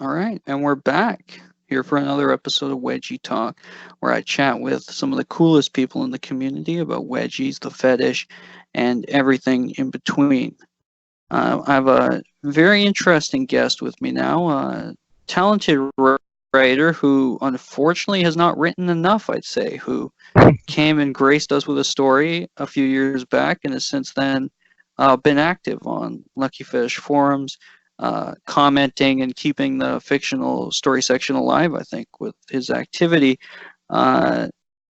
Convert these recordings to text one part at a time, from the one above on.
All right, and we're back here for another episode of Wedgie Talk, where I chat with some of the coolest people in the community about wedgies, the fetish, and everything in between. I have a very interesting guest with me now, a talented writer who unfortunately has not written enough, I'd say, who came and graced us with a story a few years back and has since then been active on LuckyFetish Forums, commenting and keeping the fictional story section alive, I think, with his activity. Uh,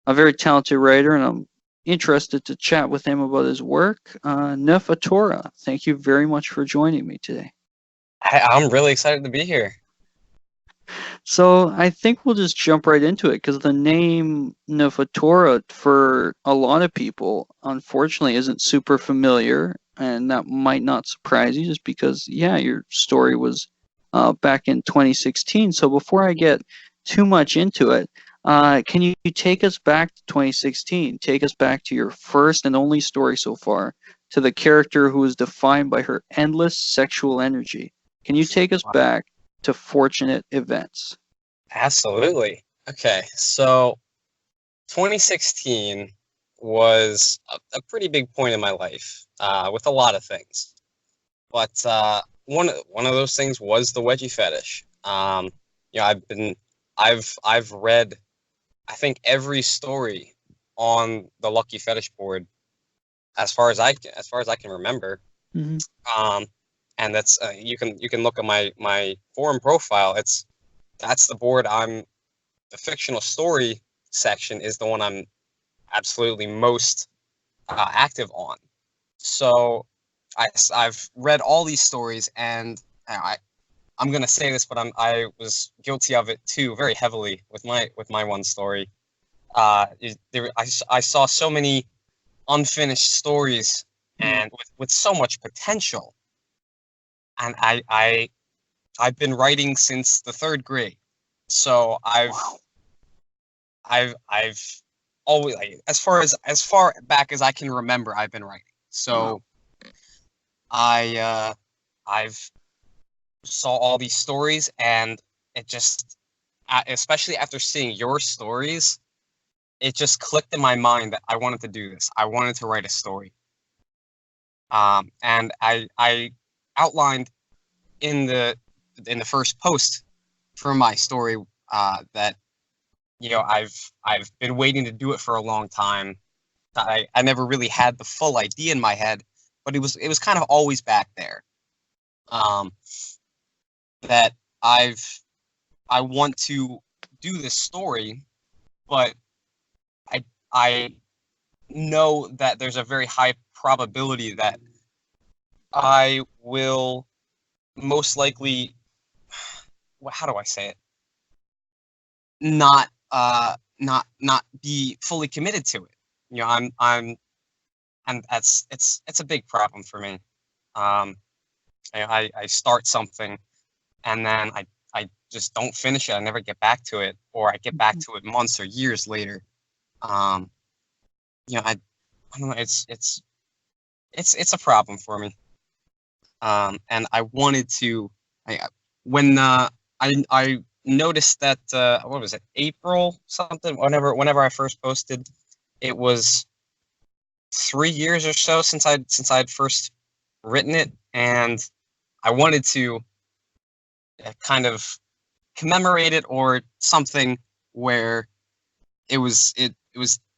a very talented writer, and I'm interested to chat with him about his work. Neuf, thank you very much for joining me today. I'm really excited to be here. So I think we'll just jump right into it because the name Nefatora for a lot of people, unfortunately, isn't super familiar, and that might not surprise you just because, yeah, your story was back in 2016. So before I get too much into it, can you take us back to 2016? Take us back to your first and only story so far, to the character who was defined by her endless sexual energy. Can you take us back to fortunate events? Absolutely. Okay, so 2016 was a pretty big point in my life with a lot of things, but one of those things was the wedgie fetish. I've read, I think, every story on the Lucky Fetish board as far as I can remember. Mm-hmm. Um, and that's you can look at my forum profile. That's the board the fictional story section is the one I'm absolutely most active on. So I've read all these stories, and I'm gonna say this, but I was guilty of it too, very heavily with my one story. I saw so many unfinished stories and with so much potential, and I've been writing since the third grade, so Wow. I've always, like, as far back as I can remember, I've been writing. Wow. So I've saw all these stories, and it just, especially after seeing your stories, it just clicked in my mind that I wanted to do this. I wanted to write a story. And I outlined in the first post for my story that I've been waiting to do it for a long time. I never really had the full idea in my head, but it was kind of always back there. Um, that I want to do this story, but I I know that there's a very high probability that I will most likely, how do I say it, not be fully committed to it. And it's a big problem for me. Um, I start something, and then I just don't finish it. I never get back to it, or I get back to it months or years later. Um, I don't know. It's a problem for me. And I wanted to. I when I noticed that, what was it, April something, whenever I first posted, it was 3 years or so since I'd first written it, and I wanted to kind of commemorate it, or something where it was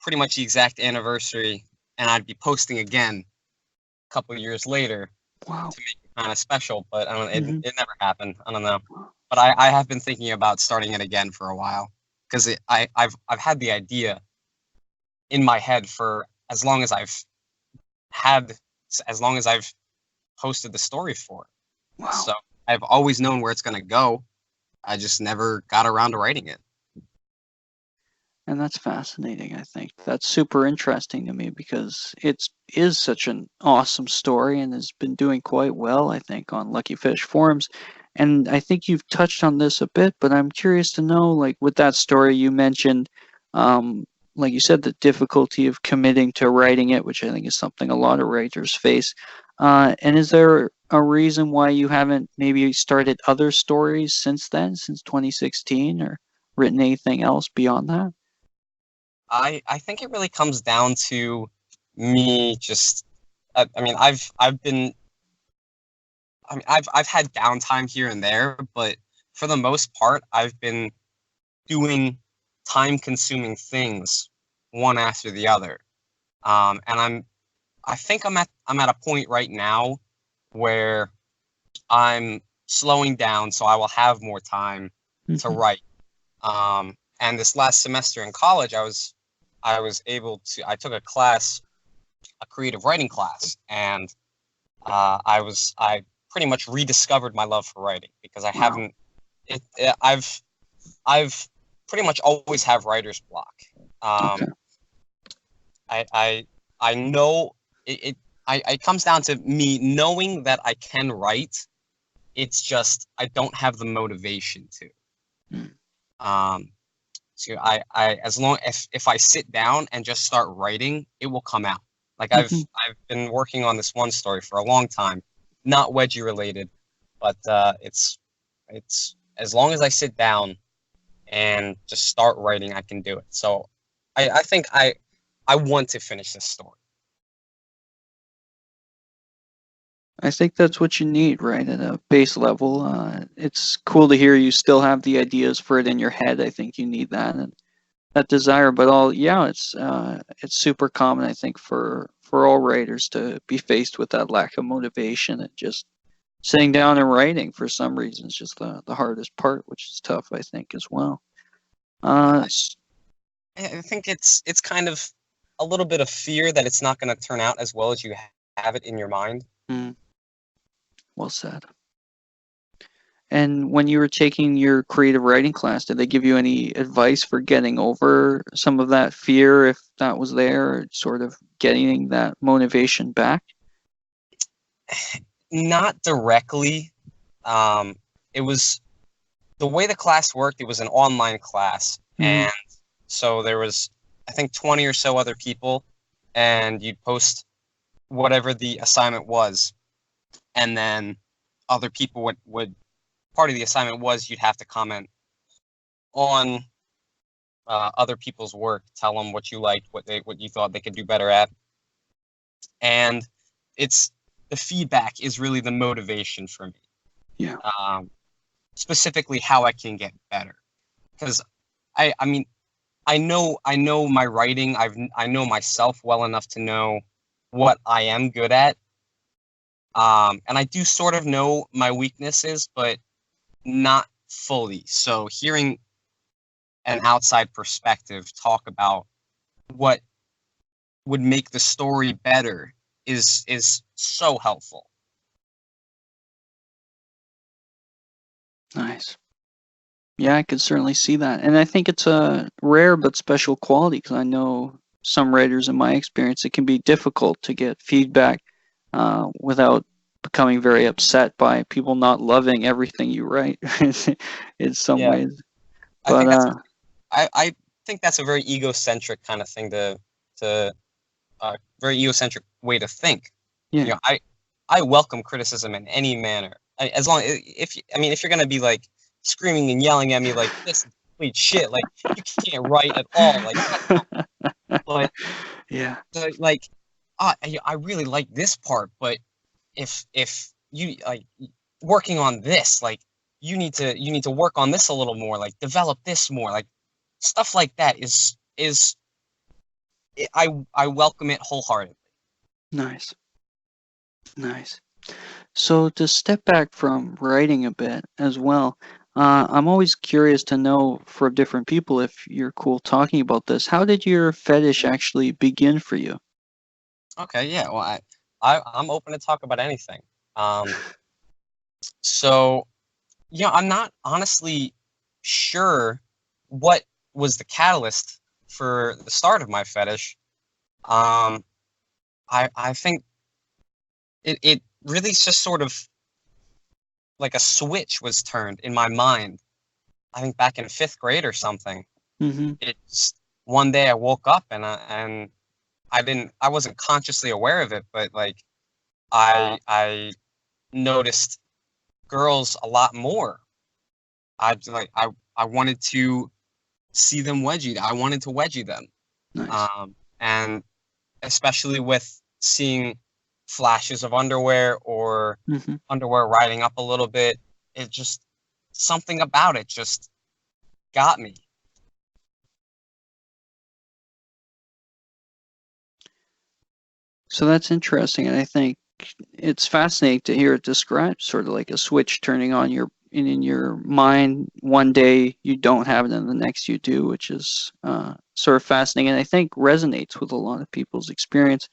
pretty much the exact anniversary, and I'd be posting again a couple of years later Wow. to make it kind of special. But I don't know, Mm-hmm. it never happened. I don't know, but I have been thinking about starting it again for a while, because I've had the idea in my head for had as long as I've posted the story for it. Wow. So I've always known where it's going to go. I just never got around to writing it. And that's fascinating, I think. That's super interesting to me because it is such an awesome story and has been doing quite well, I think, on LuckyFetish Forums. And I think you've touched on this a bit, but I'm curious to know, like, with that story you mentioned, like you said, the difficulty of committing to writing it, which I think is something a lot of writers face. And is there a reason why you haven't maybe started other stories since then, since 2016, or written anything else beyond that? I think it really comes down to me just. I mean, I've had downtime here and there, but for the most part, I've been doing time-consuming things one after the other. And I think I'm at a point right now where I'm slowing down, so I will have more time to Mhm. write. And this last semester in college, I was able to. I took a class, a creative writing class, and I pretty much rediscovered my love for writing because I Wow. haven't. I've pretty much always have writer's block. Okay. Um, I know it comes down to me knowing that I can write. It's just I don't have the motivation to. Mm. Um, so I as long if I sit down and just start writing, it will come out. Like Mhm. I've been working on this one story for a long time, not Wedgie related, but it's as long as I sit down and just start writing, I can do it. So I think I want to finish this story. I think that's what you need, right? At a base level. It's cool to hear you still have the ideas for it in your head. I think you need that and that desire. But yeah, it's super common, I think, for all writers to be faced with that lack of motivation and just sitting down and writing for some reason is just the hardest part, which is tough, I think, as well. Yeah, Uh, I think it's kind of a little bit of fear that it's not going to turn out as well as you have it in your mind. mm, well said. And when you were taking your creative writing class, did they give you any advice for getting over some of that fear, if that was there, or sort of getting that motivation back? Not directly. Um, it was the way the class worked. It was an online class, Mm, and so there was I think 20 or so other people, and you'd post whatever the assignment was, and then other people would part of the assignment was you'd have to comment on other people's work, tell them what you liked, what you thought they could do better at, and it's the feedback is really the motivation for me. yeah. Um, Specifically, how I can get better, because I mean I know my writing. I know myself well enough to know what I am good at, and I do sort of know my weaknesses, but not fully. So hearing an outside perspective talk about what would make the story better is so helpful. Nice. Yeah, I could certainly see that. And I think it's a rare but special quality because I know some writers, in my experience, it can be difficult to get feedback without becoming very upset by people not loving everything you write in some Yeah, ways. I But think that's I think that's a very egocentric kind of thing to very egocentric way to think. You yeah. know, I welcome criticism in any manner. As long if I mean if you're gonna be like screaming and yelling at me like this is complete shit, like you can't write at all, like that's not. But Yeah. like I really like this part, but if you like working on this, like you need to work on this a little more, like develop this more, like stuff like that is I welcome it wholeheartedly. Nice. Nice. So to step back from writing a bit as well, I'm always curious to know for different people if you're cool talking about this. How did your fetish actually begin for you? Okay, yeah. Well, I'm open to talk about anything. Um, so yeah, I'm not honestly sure what was the catalyst for the start of my fetish. Um, I think it really just sort of like a switch was turned in my mind. I think back in fifth grade or something. Hmm. It one day I woke up and I wasn't consciously aware of it, but like I noticed girls a lot more. I wanted to see them wedgie. I wanted to wedgie them. Nice. And especially with seeing flashes of underwear or underwear riding up a little bit, it just, something about it just got me. So that's interesting, and I think it's fascinating to hear it described, sort of like a switch turning on in your mind. One day you don't have it, and the next you do, which is sort of fascinating, and I think resonates with a lot of people's experience,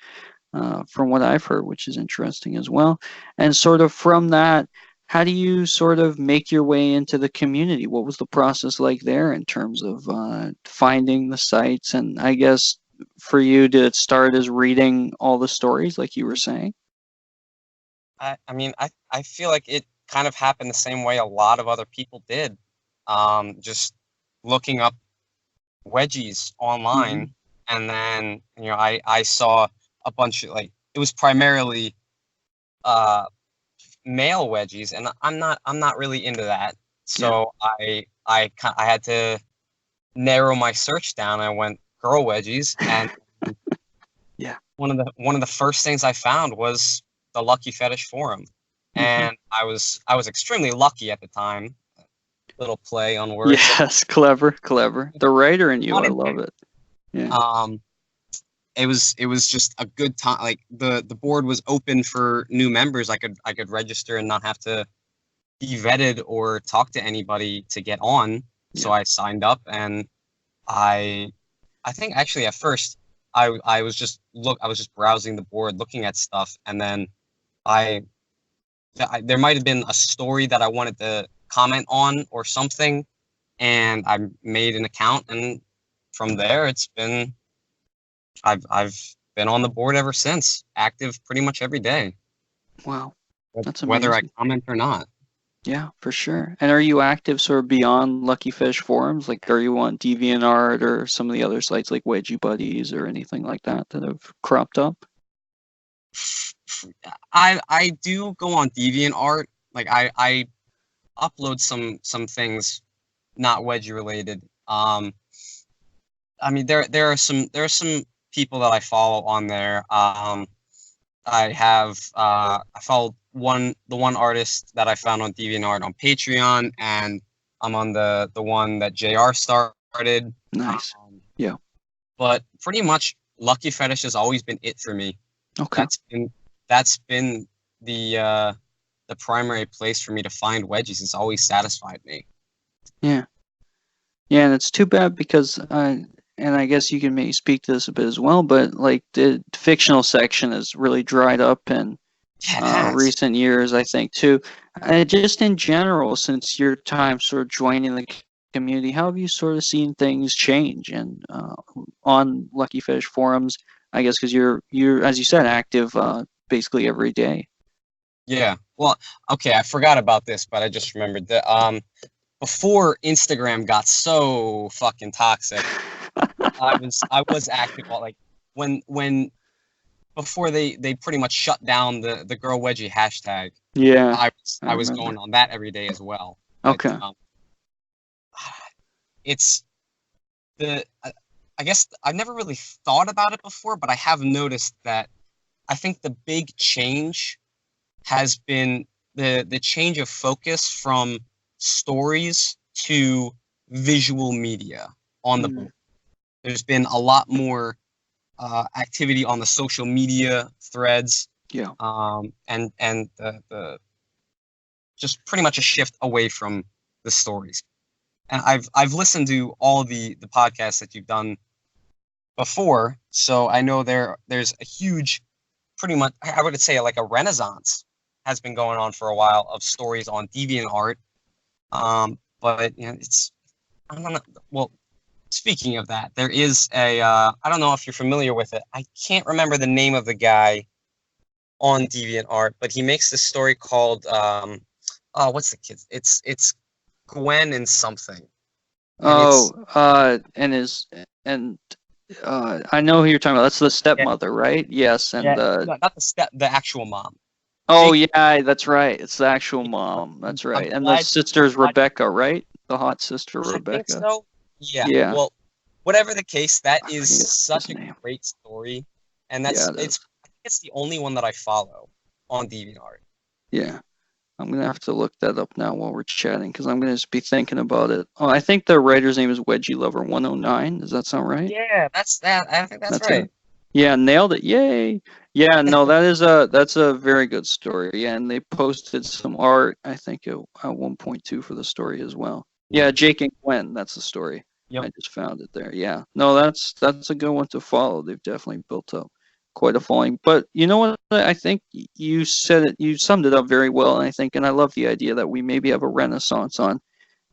from what I've heard, which is interesting as well. And sort of from that, how do you sort of make your way into the community? What was the process like there in terms of finding the sites? And I guess for you, did it start as reading all the stories, like you were saying? I mean, I feel like it kind of happened the same way a lot of other people did. Just looking up wedgies online, and then I saw a bunch of, like, it was primarily male wedgies, and I'm not really into that. So I had to narrow my search down. I went girl wedgies, and one of the first things I found was the LuckyFetish Forum, and I was extremely lucky at the time. Little play on words. Yes, clever. The writer in you, I love it. Yeah. It was just a good time. Like the board was open for new members. I could register and not have to be vetted or talk to anybody to get on. So I signed up, and I think actually at first I was just browsing the board, looking at stuff, and then there might have been a story that I wanted to comment on or something, and I made an account, and from there I've been on the board ever since, active pretty much every day. Wow, that's amazing. Whether I comment or not. Yeah, for sure. And are you active sort of beyond LuckyFetish Forums? Like, are you on DeviantArt or some of the other sites like Wedgie Buddies or anything like that have cropped up? I do go on DeviantArt. Like I upload some things not wedgie related. I mean there are some people that I follow on there. I followed the one artist that I found on DeviantArt on Patreon, and I'm on the one that JR started. Nice. Yeah. But pretty much LuckyFetish has always been it for me. Okay. That's been the primary place for me to find wedgies. It's always satisfied me. Yeah. Yeah, and it's too bad because and I guess you can maybe speak to this a bit as well, but like the fictional section has really dried up in recent years, I think, too. Just in general, since your time sort of joining the community, how have you sort of seen things change and on LuckyFetish Forums? I guess because you're as you said, active basically every day. Yeah. Well, okay, I forgot about this, but I just remembered that before Instagram got so fucking toxic, I was active, like when before they pretty much shut down the girl wedgie hashtag. Yeah. I was going on that every day as well. Okay. But, it's I guess I've never really thought about it before, but I have noticed that I think the big change has been the change of focus from stories to visual media on the board. There's been a lot more activity on the social media threads. Yeah. And the just pretty much a shift away from the stories. And I've listened to all the podcasts that you've done before, so I know there's a huge, pretty much, I would say like a renaissance has been going on for a while of stories on DeviantArt. But it's, I don't know. Well, speaking of that, there is a I don't know if you're familiar with it. I can't remember the name of the guy on DeviantArt, but he makes this story called what's the kid? It's Gwen and something. and it's and I know who you're talking about. That's the yeah, stepmother, right? Yes, and yeah, no, not the actual mom. oh Jake, yeah, that's right. It's the actual mom. That's I'm right. And the glad. I'm sister's glad. Rebecca, right? The hot sister I think Rebecca. so. Yeah. Yeah, Well, whatever the case, that I is forget his such a name. great story, and Yeah, that's it it's. is. I think it's the only one that I follow on DeviantArt. Yeah. I'm gonna have to look that up now while we're chatting because I'm gonna just be thinking about it. Oh, I think the writer's name is Wedgie Lover 109. Does that sound right? Yeah, that's that. I think that's That's right. it. Yeah, nailed it. Yay. Yeah, no, that's a very good story. Yeah, and they posted some art, I think at 1.2 for the story as well. Yeah, Jake and Gwen, that's the story. Yep. I just found it there. Yeah. No, that's a good one to follow. They've definitely built up quite a following. But you know what? I think you said it, you summed it up very well, and I think, and I love the idea that we maybe have a renaissance on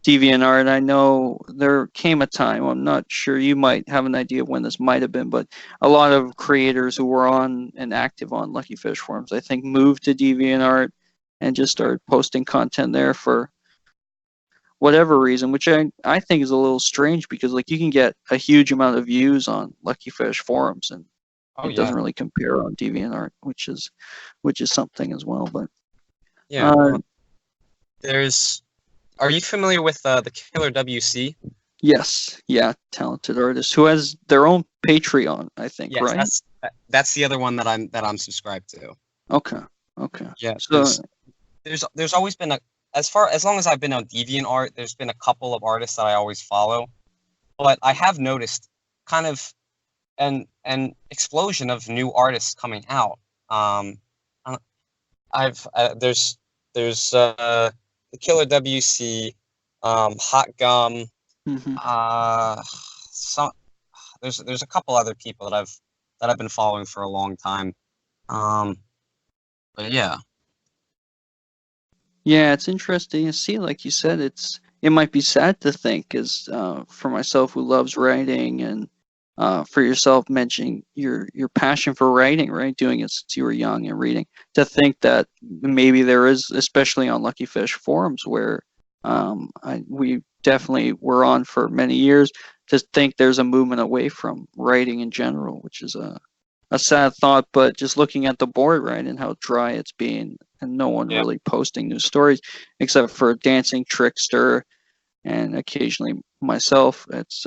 DeviantArt. I know there came a time, I'm not sure, you might have an idea of when this might have been, but a lot of creators who were on and active on LuckyFetish Forums, I think, moved to DeviantArt and just started posting content there for whatever reason, which I think is a little strange because like you can get a huge amount of views on LuckyFetish Forums and Oh it yeah. doesn't really compare on DeviantArt, which is something as well. But Yeah. Well, there's. Are you familiar with the Killer WC? yes, yeah, talented artist who has their own Patreon, I think, Yes, right? that's the other one that I'm subscribed to. Okay, okay. Yeah. So There's always been as long as I've been on DeviantArt, there's been a couple of artists that I always follow, but I have noticed kind of an explosion of new artists coming out. I- I've there's the Killer WC, Hot Gum, mhm. some there's a couple other people that I've been following for a long time. Um, but yeah, Yeah, it's interesting to see. Like you said, it might be sad to think, as for myself who loves writing, and for yourself mentioning your passion for writing, right? Doing it since you were young and reading. To think that maybe there is, especially on LuckyFish forums, where we definitely were on for many years. To think there's a movement away from writing in general, which is a sad thought, but just looking at the board, right, and how dry it's being, and no one yeah. really posting new stories except for Dancing Trickster and occasionally myself. It's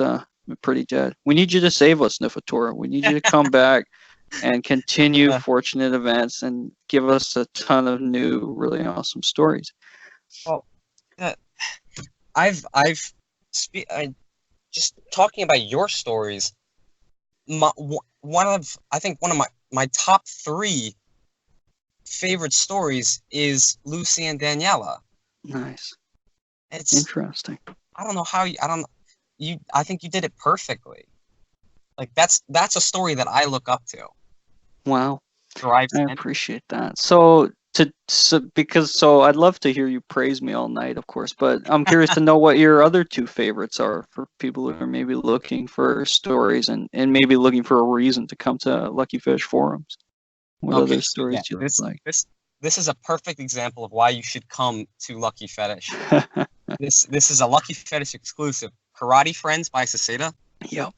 pretty dead. We need you to save us, Nifatora. We need you to come back and continue Uh, Fortunate Events and give us a ton of new, really awesome stories. well, uh, I just talking about your stories. I think one of my top three favorite stories is Lucy and Daniela. Nice. It's Interesting. I don't know how you I don't you I think you did it perfectly. Like that's a story that I look up to. Wow. Drives I and appreciate that. So I'd love to hear you praise me all night, of course, but I'm curious to know what your other two favorites are for people who are maybe looking for stories and maybe looking for a reason to come to Lucky Fish forums. What okay, other so yeah, stories do you like? this is a perfect example of why you should come to Lucky Fetish. This is a Lucky Fetish exclusive. Karate Friends by Saseda. Yep.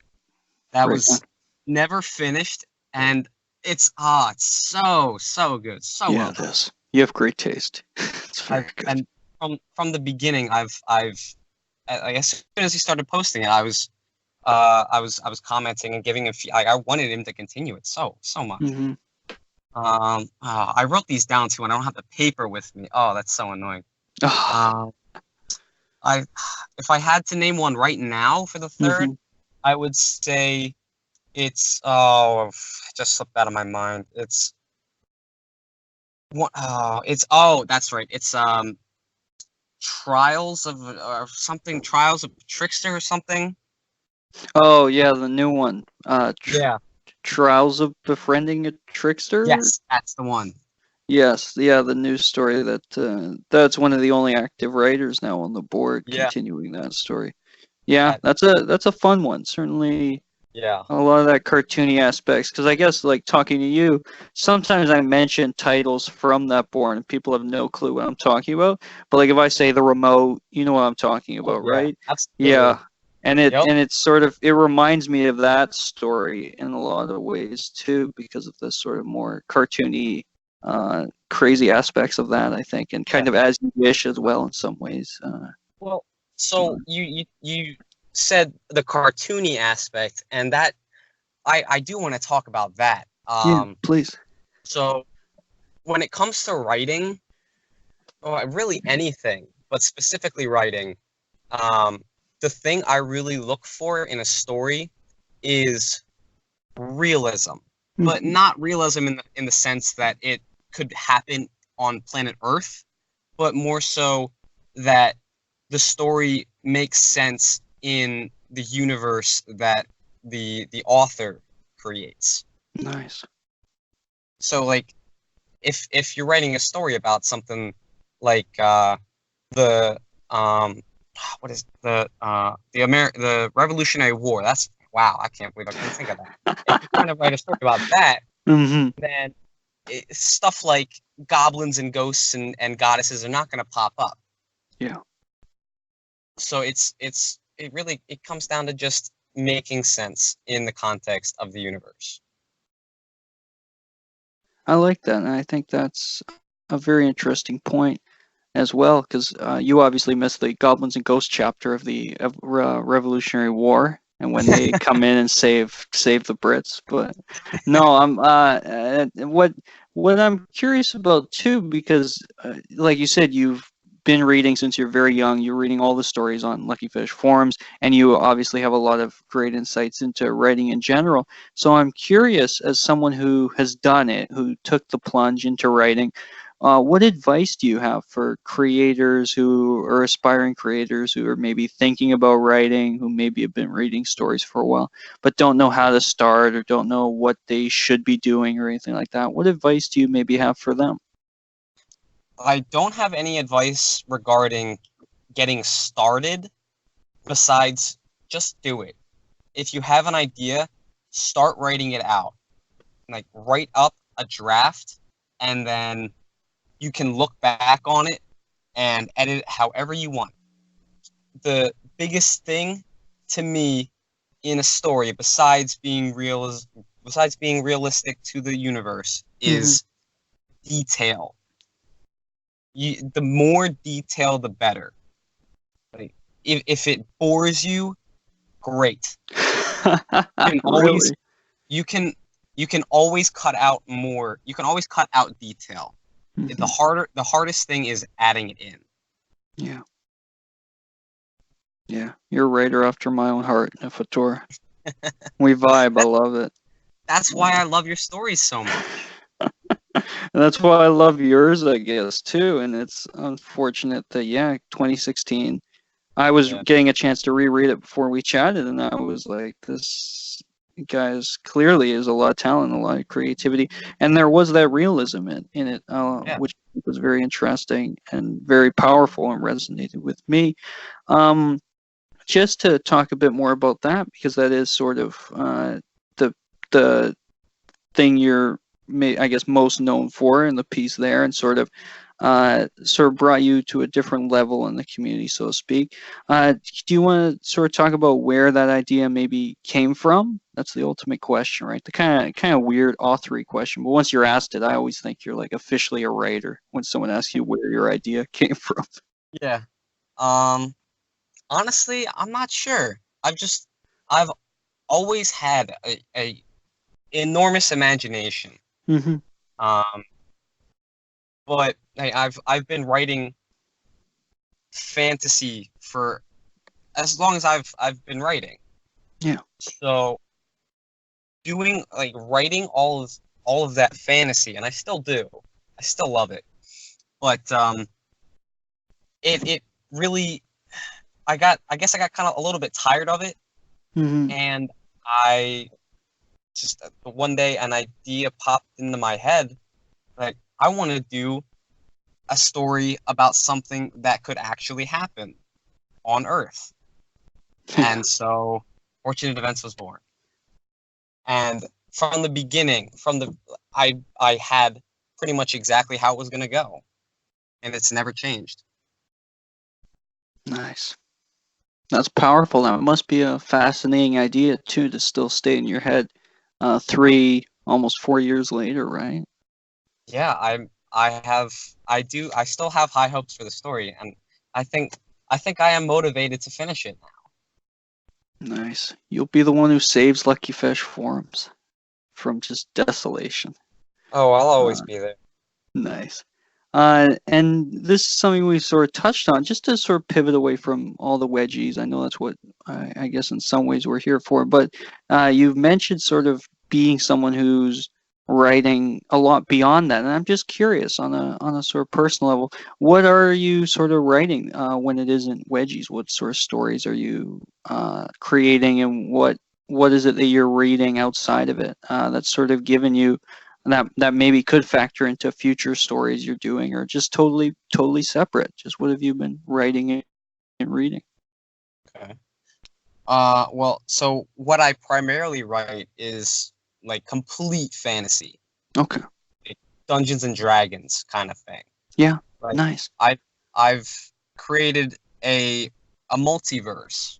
That Great was one. never finished, and it's so good, so Yeah, well it done. is. You have great taste. It's very good. And from the beginning, as soon as he started posting it, I was commenting and giving him. I wanted him to continue it so much. Mhm. I wrote these down too, and I don't have the paper with me. Oh, that's so annoying. Ah, I if I had to name one right now for the third, mhm. I would say it's it just slipped out of my mind. It's what it's that's right. It's Trials of or something, Trials of Trickster or something. Oh yeah, the new one. Yeah. Trials of Befriending a Trickster. Yes, that's the one. Yes, yeah, the news story that's one of the only active writers now on the board Yeah. continuing that story. Yeah, That, that's a fun one. Certainly yeah. a lot of that cartoony aspects, because I guess like talking to you, sometimes I mention titles from that board and people have no clue what I'm talking about. But like if I say the remote, you know what I'm talking Oh about, yeah. right? Absolutely. Yeah. And Yep. it's sort of, it reminds me of that story in a lot of ways too, because of the sort of more cartoony, crazy aspects of that, I think, and kind Yeah. of As You Wish as well in some ways. Well, so you said the cartoony aspect, and that I do want to talk about that. Yeah, please. So when it comes to writing, or really anything, but specifically writing, um, the thing I really look for in a story is realism, but Mhm. not realism in the sense that it could happen on planet Earth, but more so that the story makes sense in the universe that the author creates. Nice. So like if you're writing a story about something like the what is the Revolutionary War. That's wow, I can't believe I couldn't think of that. If you're trying to write a story about that, Hmm. then stuff like goblins and ghosts and goddesses are not going to pop up. Yeah. So it really it comes down to just making sense in the context of the universe. I like that, and I think that's a very interesting point as well, because you obviously missed the goblins and ghosts chapter of the Revolutionary War, and when they come in and save the Brits. But no, I'm what I'm curious about too, because like you said, you've been reading since you're very young. You're reading all the stories on LuckyFetish Forums, and you obviously have a lot of great insights into writing in general. So I'm curious, as someone who has done it, who took the plunge into writing, what advice do you have for creators who are aspiring creators who are maybe thinking about writing, who maybe have been reading stories for a while, but don't know how to start or don't know what they should be doing or anything like that? What advice do you maybe have for them? I don't have any advice regarding getting started besides just do it. If you have an idea, start writing it out. Like write up a draft and then you can look back on it and edit it however you want. The biggest thing to me in a story besides being realistic to the universe Hmm. is detail. The more detail the better. Like if it bores you, great. You can always Really? you can you can always cut out more. You can always cut out detail. Hmm. The hardest thing is adding it in. Yeah. Yeah. You're a writer after my own heart, Nefator. We vibe. I That love it. that's why I love your stories so much. And that's why I love yours, I guess, too. And it's unfortunate that, yeah, 2016, I was Yeah. getting a chance to reread it before we chatted, and I was like, this guy's clearly is a lot of talent, a lot of creativity. And there was that realism in it, Yeah. which was very interesting and very powerful and resonated with me. Um, just to talk a bit more about that, because that is sort of the the thing you're, I guess, most known for in the piece there, and sort of brought you to a different level in the community, so to speak. Do you want to sort of talk about where that idea maybe came from? That's the ultimate question, right? The kind of weird authory question. But once you're asked it, I always think you're like officially a writer when someone asks you where your idea came from. Yeah. Um Honestly, I'm not sure. I've always had a enormous imagination. Hmm. Um but I've been writing fantasy for as long as I've been writing. Yeah. So doing like writing all of that fantasy, and I still do. I still love it. But it really I guess I got kind of a little bit tired of it, Hmm. and I just one day an idea popped into my head. Like I want to do a story about something that could actually happen on Earth. Yeah. And so Fortunate Events was born. And from the beginning, I had pretty much exactly how it was going to go, and it's never changed. Nice. That's powerful. That must be a fascinating idea too, to still stay in your head, almost 4 years later, right? Yeah, I still have high hopes for the story, and I think I think I am motivated to finish it now. Nice. You'll be the one who saves LuckyFetish Forums from just desolation. Oh, I'll always Uh, be there. nice. And this is something we sort of touched on, just to sort of pivot away from all the wedgies. I know that's what I guess in some ways we're here for, but you've mentioned sort of being someone who's writing a lot beyond that, and I'm just curious on a sort of personal level, what are you sort of writing when it isn't wedgies? What sort of stories are you creating, and what is it that you're reading outside of it that's sort of given you that maybe could factor into future stories you're doing, or just totally separate? Just what have you been writing and reading? Okay. Well, so what I primarily write is like complete fantasy, Okay. like Dungeons and Dragons kind of thing. Yeah. Like Nice. I've created a multiverse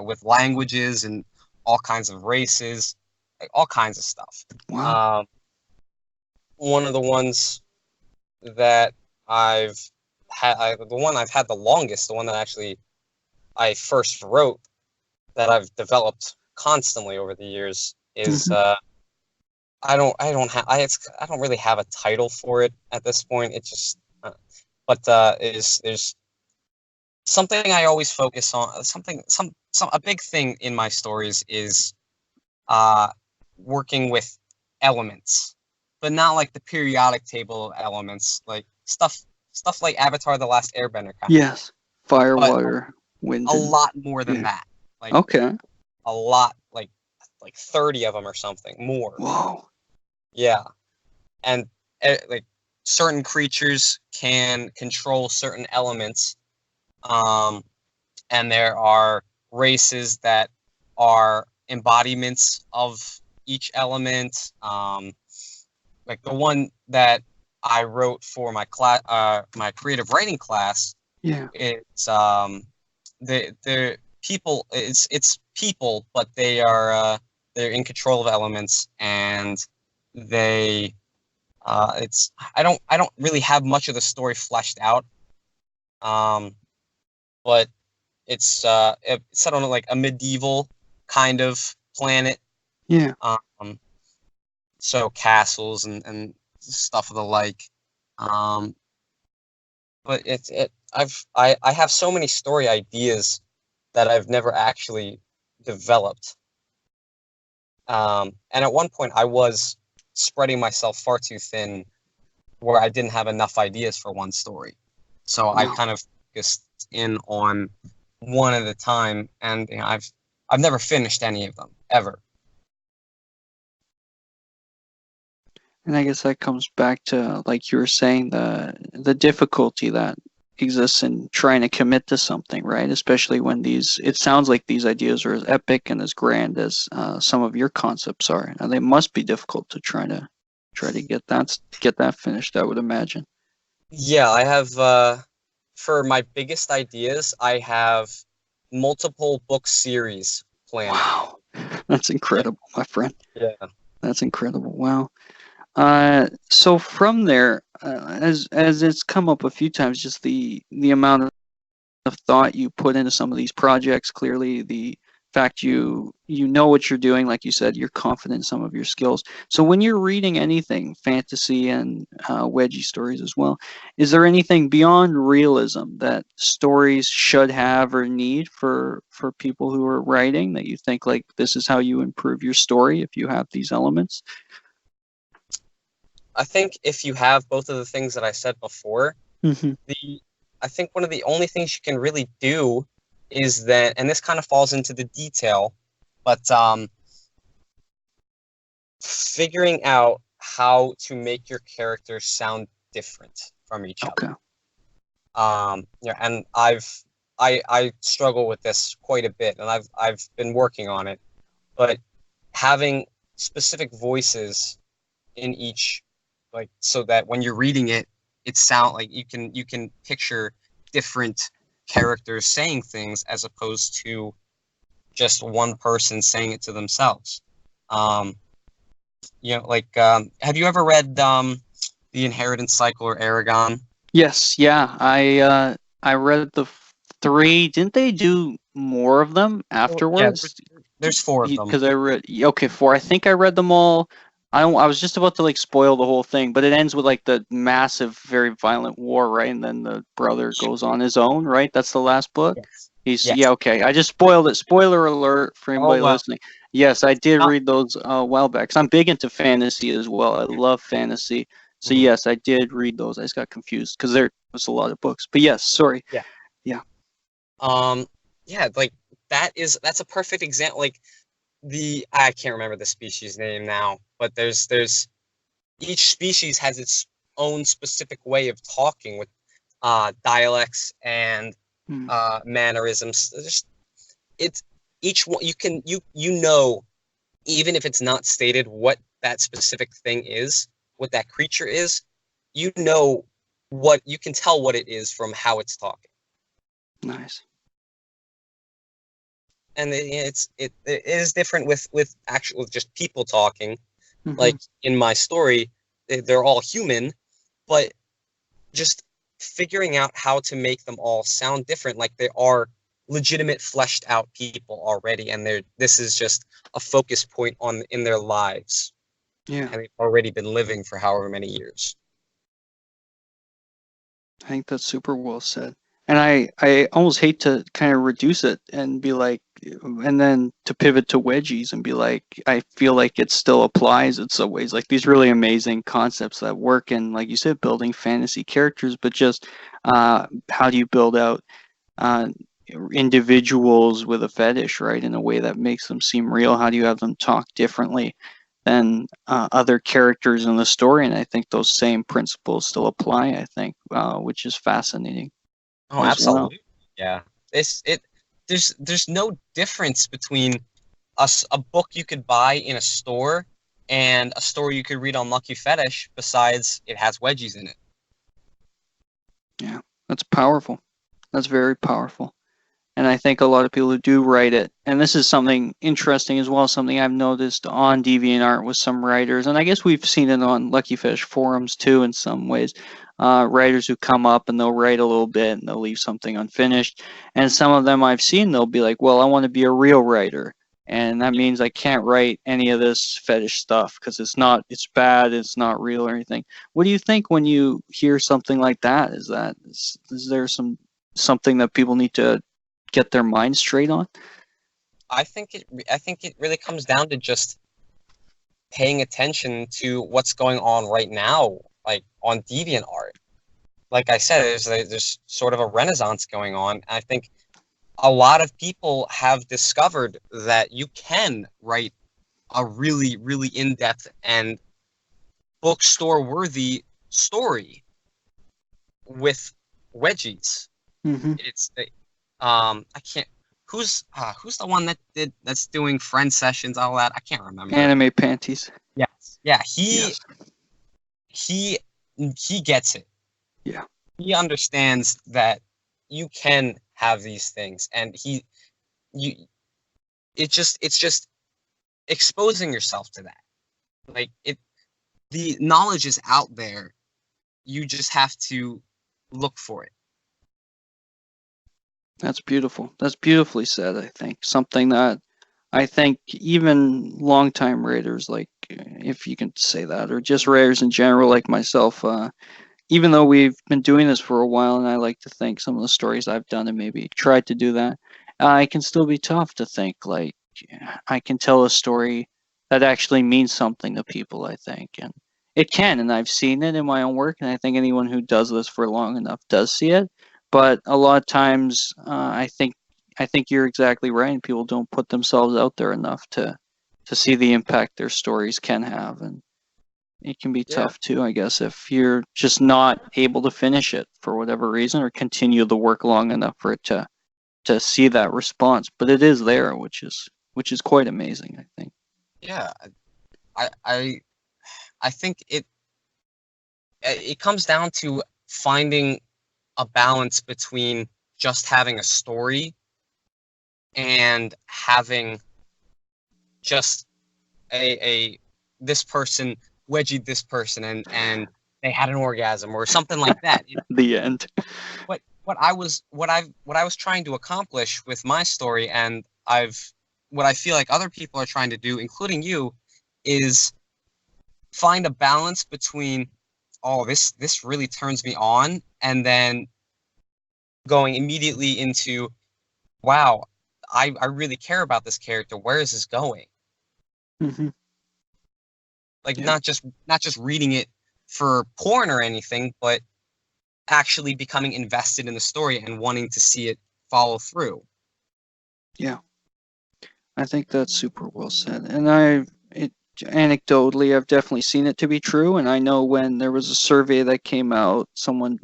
with languages and all kinds of races, like all kinds of stuff. Wow. One of the ones that I've the one I've had the longest, the one that actually I first wrote, that I've developed constantly over the years, is Hmm. I don't really have a title for it at this point. It's just but is there's something I always focus on. A big thing in my stories is uh working with elements, but not like the periodic table of elements, like stuff like Avatar: The Last Airbender kind of thing, Yes. Fire, but water, wind, a and lot more than yeah. that. Like Okay. a lot, like 30 of them or something more. Whoa. Yeah, and like certain creatures can control certain elements, um, and there are races that are embodiments of each element. Like the one that I wrote for my class, my creative writing class, Yeah. it's the people. It's people, but they're in control of elements, and they it's I don't really have much of the story fleshed out, um, but it's set on like a medieval kind of planet, Yeah. um, so castles and stuff of the like, um, but I have so many story ideas that I've never actually developed. And at one point, I was spreading myself far too thin, where I didn't have enough ideas for one story. So I Wow. kind of focused in on one at a time, and I've never finished any of them ever. And I guess that comes back to, like you were saying, the difficulty that exists in trying to commit to something, right? Especially when it sounds like these ideas are as epic and as grand as some of your concepts are. Now, they must be difficult to try to get that finished, I would imagine. Yeah, I have for my biggest ideas, I have multiple book series planned. Wow. That's Yeah, incredible, my friend. yeah. That's incredible. Wow. So from there, as it's come up a few times, just the amount of thought you put into some of these projects. Clearly, the fact you know what you're doing, like you said, you're confident in some of your skills. So when you're reading anything, fantasy and wedgie stories as well, is there anything beyond realism that stories should have or need for people who are writing, that you think like this is how you improve your story if you have these elements? I think if you have both of the things that I said before, Hmm. the I think one of the only things you can really do is that, and this kind of falls into the detail, but figuring out how to make your characters sound different from each other. Okay. Yeah, and I struggle with this quite a bit, and I've been working on it. But having specific voices in each, like, so that when you're reading it, it sound like you can picture different characters saying things as opposed to just one person saying it to themselves. Have you ever read The Inheritance Cycle or Aragon? Yes, yeah. I read the 3. Didn't they do more of them Yeah, afterwards? there's 4 of them. Because I read, okay, 4. I think I read them all. I was just about to like spoil the whole thing, but it ends with like the massive, very violent war, right? And then the brother goes on his own, right? That's the last book. Yes. Yeah, okay. I just spoiled it. Spoiler alert for anybody listening. Yes, I did read those a while back. 'Cause I'm big into fantasy as well. I love fantasy. So yes, I did read those. I just got confused because there was a lot of books. But yes, sorry. Yeah. Yeah. Like that's a perfect example. Like I can't remember the species name now, but there's each species has its own specific way of talking with dialects and mannerisms. It's each one you know, even if it's not stated what that specific thing is, what that creature is, you know what you can tell what it is from how it's talking. Nice. And it is different with actual just people talking. Mm-hmm. Like in my story, they're all human, but just figuring out how to make them all sound different, like they are legitimate fleshed out people already, and this is just a focus point in their lives. Yeah. And they've already been living for however many years. I think that's super well said. And I almost hate to kind of reduce it and be like, and then to pivot to Wedgies and be like, I feel like it still applies in some ways. Like these really amazing concepts that work in, like you said, building fantasy characters, but just how do you build out individuals with a fetish, right, in a way that makes them seem real? How do you have them talk differently than other characters in the story? And I think those same principles still apply, I think, which is fascinating. Oh, absolutely. Well. Yeah. There's no difference between a book you could buy in a store and a story you could read on Lucky Fetish, besides it has wedgies in it. Yeah, that's powerful. That's very powerful. And I think a lot of people who do write it, and this is something interesting as well, something I've noticed on DeviantArt with some writers, and I guess we've seen it on LuckyFetish Forums too in some ways, writers who come up and they'll write a little bit and they'll leave something unfinished. And some of them I've seen, they'll be like, well, I want to be a real writer. And that means I can't write any of this fetish stuff because it's bad, it's not real or anything. What do you think when you hear something like that? Is there something that people need to get their mind straight on? I think it really comes down to just paying attention to what's going on right now, like on DeviantArt. Like I said, there's sort of a renaissance going on. I think a lot of people have discovered that you can write a really, really in-depth and bookstore-worthy story with wedgies. Mm-hmm. It's I can't. Who's the one that's doing friend sessions, all that? I can't remember. Anime Panties. Yes. Yeah. He gets it. Yeah. He understands that you can have these things, and it's just exposing yourself to that. Like the knowledge is out there. You just have to look for it. That's beautiful. That's beautifully said, I think. Something that I think even longtime raiders, like if you can say that, or just raiders in general, like myself, even though we've been doing this for a while, and I like to think some of the stories I've done and maybe tried to do that, it can still be tough to think like I can tell a story that actually means something to people, I think. And it can, and I've seen it in my own work, and I think anyone who does this for long enough does see it. But a lot of times, I think you're exactly right, and people don't put themselves out there enough to see the impact their stories can have, and it can be tough too, I guess, if you're just not able to finish it for whatever reason or continue the work long enough for it to see that response. But it is there, which is quite amazing, I think. Yeah, I think it comes down to finding a balance between just having a story and having just a this person wedgied this person and they had an orgasm or something like that. The end. What I was trying to accomplish with my story, and what I feel like other people are trying to do, including you, is find a balance between, oh, this really turns me on, and then going immediately into, wow, I really care about this character. Where is this going? Mm-hmm. Like, not just reading it for porn or anything, but actually becoming invested in the story and wanting to see it follow through. Yeah, I think that's super well said. And anecdotally, I've definitely seen it to be true. And I know when there was a survey that came out, someone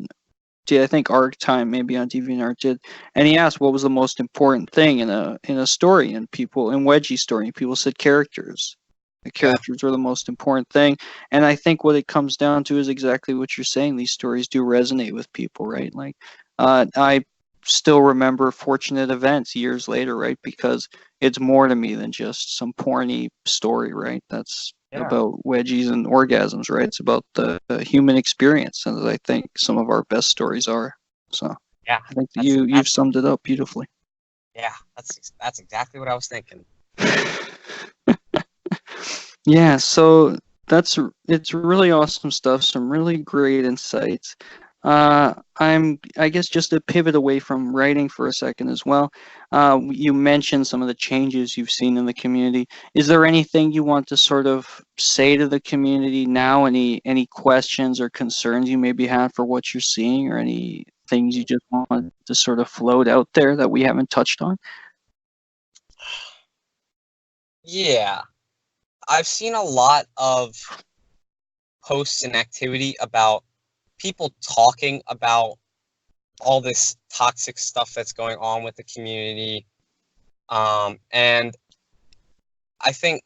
did, I think Arc Time maybe on DeviantArt did, and he asked what was the most important thing in a story, and people in Wedgie story, people said characters. The characters are the most important thing. And I think what it comes down to is exactly what you're saying. These stories do resonate with people, right? Like, I still remember Fortunate Events years later, right? Because it's more to me than just some porny story, right? That's about wedgies and orgasms, right? It's about the human experience, and I think some of our best stories are. So yeah, I think you've summed it up beautifully. Yeah, that's exactly what I was thinking. Yeah, so it's really awesome stuff. Some really great insights. I guess just to pivot away from writing for a second as well. You mentioned some of the changes you've seen in the community. Is there anything you want to sort of say to the community now? Any questions or concerns you maybe have for what you're seeing, or any things you just want to sort of float out there that we haven't touched on? Yeah, I've seen a lot of posts and activity about people talking about all this toxic stuff that's going on with the community. And I think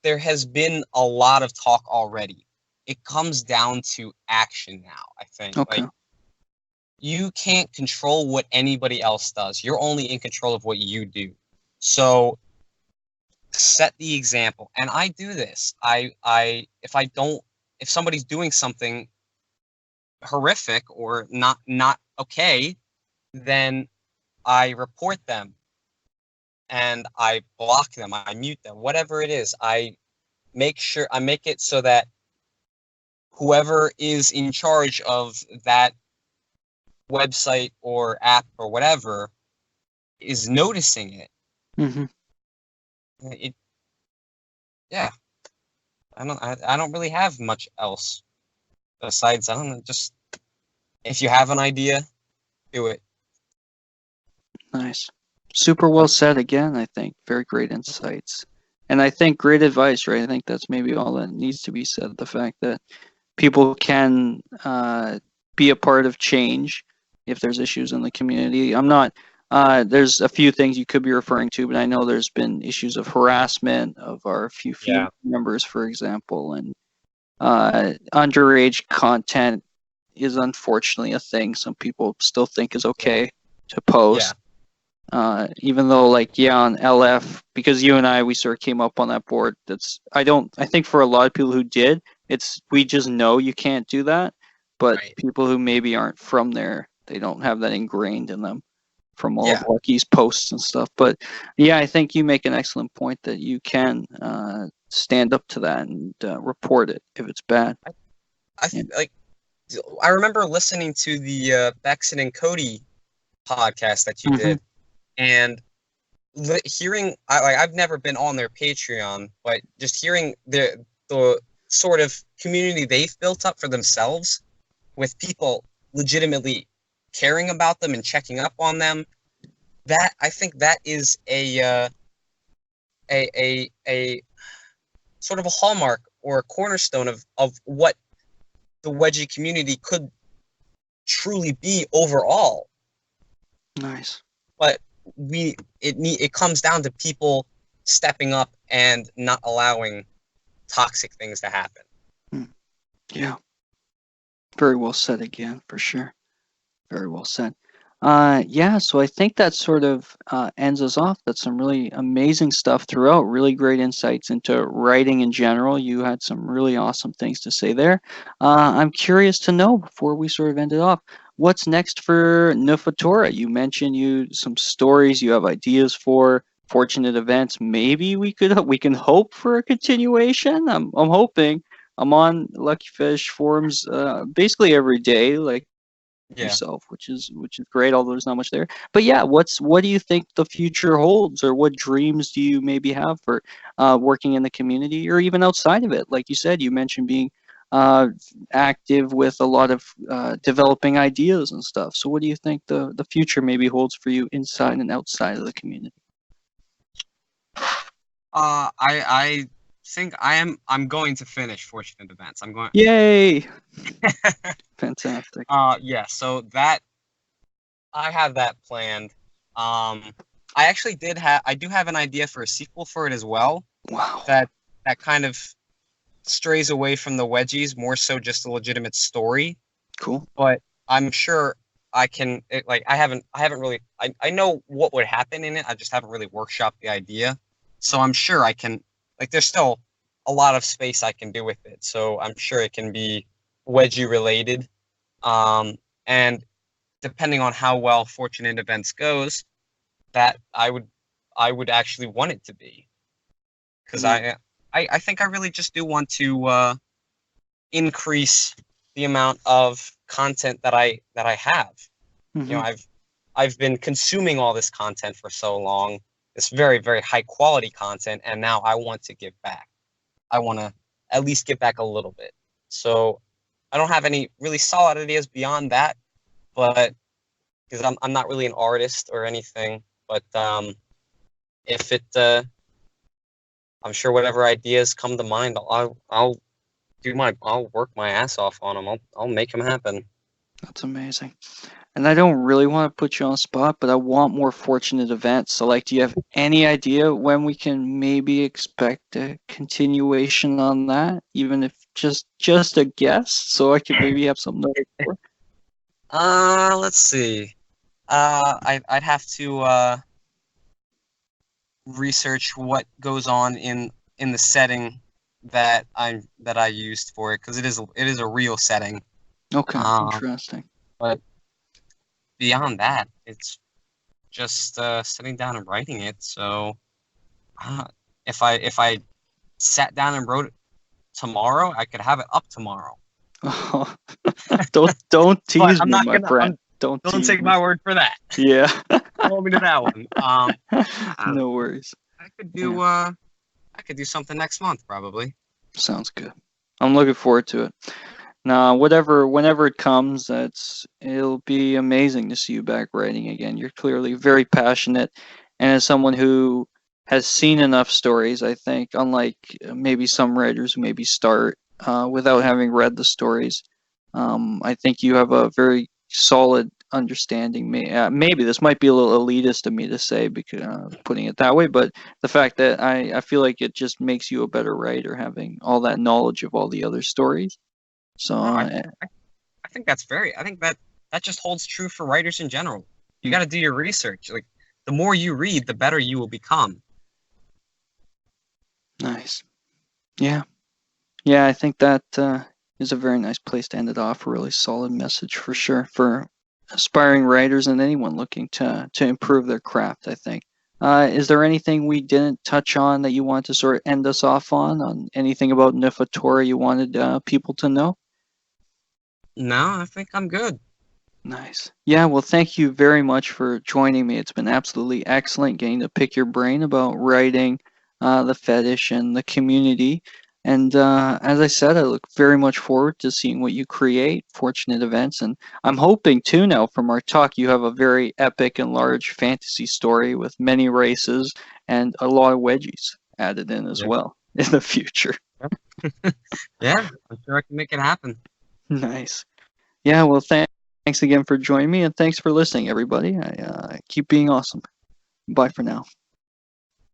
there has been a lot of talk already. It comes down to action now, I think. Okay. Like, you can't control what anybody else does. You're only in control of what you do. So set the example. And I do this. If somebody's doing something horrific or not okay, then I report them and I block them, I mute them, whatever it is. I make it so that whoever is in charge of that website or app or whatever is noticing it. Mm-hmm. Yeah. I don't really have much else besides, I don't know, just if you have an idea, do it. Nice. Super well said again, I think. Very great insights. And I think great advice, right? I think that's maybe all that needs to be said. The fact that people can be a part of change if there's issues in the community. There's a few things you could be referring to, but I know there's been issues of harassment of our few female members, for example, and underage content is unfortunately a thing some people still think is okay to post. Even though, like, on LF, because you and we sort of came up on that board. I think for a lot of people who did, we just know you can't do that. But people who maybe aren't from there, they don't have that ingrained in them from all of Lucky's posts and stuff. But I think you make an excellent point that you can stand up to that and report it if it's bad. I remember listening to the Bexon and Cody podcast that you did. And hearing, I've never been on their Patreon, but just hearing the sort of community they've built up for themselves, with people legitimately caring about them and checking up on them, that I think that is a sort of a hallmark or a cornerstone of what the Wedgie community could truly be overall. Nice. But it comes down to people stepping up and not allowing toxic things to happen. Yeah. Very well said again, for sure. Very well said. Yeah, so I think that sort of ends us off. That's some really amazing stuff throughout, really great insights into writing in general. You had some really awesome things to say there. I'm curious to know, before we sort of end it off, what's next for Neuf? You mentioned some stories you have ideas for, fortunate events. Maybe we can hope for a continuation. I'm hoping. I'm on LuckyFetish Forums basically every day, like Yeah. yourself, which is great, although there's not much there. But yeah, what do you think the future holds, or what dreams do you maybe have for working in the community, or even outside of it? Like you said, you mentioned being uh, active with a lot of developing ideas and stuff. So what do you think the future maybe holds for you inside and outside of the community? I think I'm going to finish Fortunate Events. I'm going. Yay! Fantastic. Yeah. So that I have that planned. I do have an idea for a sequel for it as well. Wow. That kind of strays away from the Wedgies, more so just a legitimate story. Cool. But I'm sure I can. I haven't really. I know what would happen in it. I just haven't really workshopped the idea. So I'm sure I can. There's still a lot of space I can do with it. So I'm sure it can be Wedgie related. And depending on how well Fortunate Events goes, that I would actually want it to be, because I think I really just do want to increase the amount of content that I have. Mm-hmm. You know, I've been consuming all this content for so long, this very, very high quality content, and now I want to give back. I want to at least give back a little bit. So I don't have any really solid ideas beyond that, but because I'm not really an artist or anything, but if it I'm sure whatever ideas come to mind, I'll work my ass off on them. I'll make them happen. That's amazing. And I don't really want to put you on the spot, but I want more fortunate events. So, like, do you have any idea when we can maybe expect a continuation on that, even if just a guess, so I could maybe have something to look for? Let's see. I'd have to research what goes on in the setting that I used for it, because it is a real setting. Okay, interesting. But beyond that, it's just sitting down and writing it. So if I sat down and wrote it tomorrow, I could have it up tomorrow. Oh, don't tease me, my friend. Don't take my word for that. Yeah. Hold me to that one. No worries. I could do something next month, probably. Sounds good. I'm looking forward to it. Now, whenever it comes, it'll be amazing to see you back writing again. You're clearly very passionate, and as someone who has seen enough stories, I think, unlike maybe some writers who maybe start without having read the stories, I think you have a very solid understanding. Maybe this might be a little elitist of me to say, because putting it that way, but the fact that I feel like it just makes you a better writer, having all that knowledge of all the other stories. So I think that's I think that just holds true for writers in general. You got to do your research. Like, the more you read, the better you will become. Nice. Yeah. Yeah, I think that is a very nice place to end it off. A really solid message for sure for aspiring writers and anyone looking to improve their craft, I think. Is there anything we didn't touch on that you want to sort of end us off on anything about Neuf you wanted people to know? No, I think I'm good. Nice. Yeah, well, thank you very much for joining me. It's been absolutely excellent getting to pick your brain about writing, the fetish, and the community. And as I said, I look very much forward to seeing what you create, fortunate events. And I'm hoping, too, now from our talk, you have a very epic and large fantasy story with many races and a lot of wedgies added in as well in the future. Yeah, I'm sure I can make it happen. Nice. Yeah, well, thanks again for joining me, and thanks for listening, everybody. I keep being awesome. Bye for now.